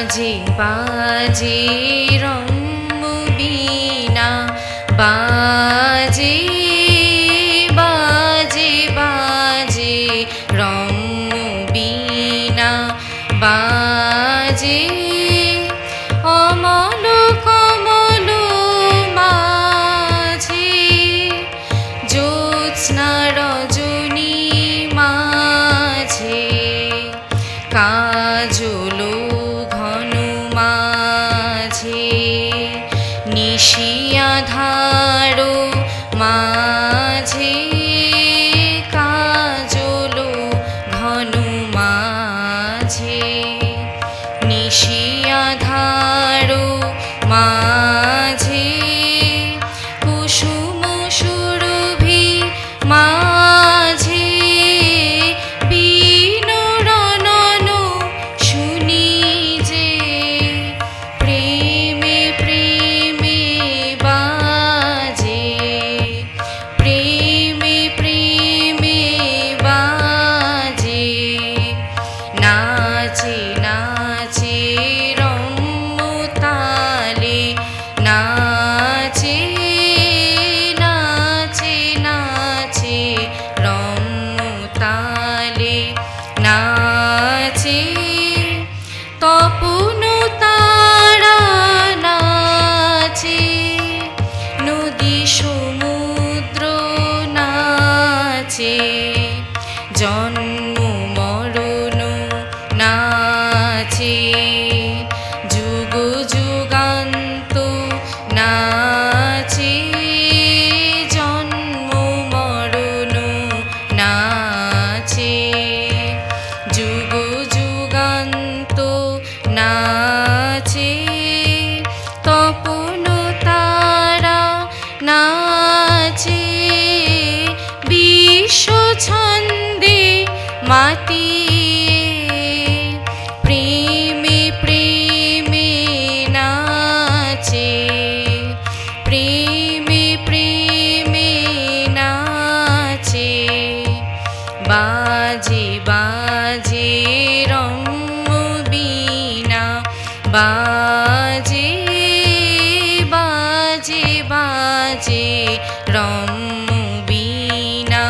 বাজে বাজে রম্য বীণা, বাজে বাজে বাজে রম্য বীণা, বাজে অমল কমল মাঝে, জ্যোৎস্না রজনী মাঝে, কাজল ঘন মাঝে, নিশি আঁধার মাঝে, কাজল ঘন মাঝে, নিশি আঁধার মাঝে, কুসুম সুরভি মাঝে, বীণরণন শুনি যে, প্রেমে প্রেমে বাজে, প্রেমে প্রেমে বাজে, নাচে নাচে রম্য তালে, নাচে নাচে নাচে রম্য তালে, নাচে তপন তারা, নাচে নদী সমুদ্র, নাচে জন্ম মরণ, নাচে যুগ যুগান্ত, নাচে জন্ম মরণ, নাচে যুগ যুগান্ত, নাচে তপন তারা, নাচে বিশ্ব ছন্দে মাতিয়ে, প্রেমে প্রেমে নাচে, প্রেমে প্রেমে নাচে, বাজে বাজে রম্য বীণা, বাজে বাজে বাজে রম্য বীণা,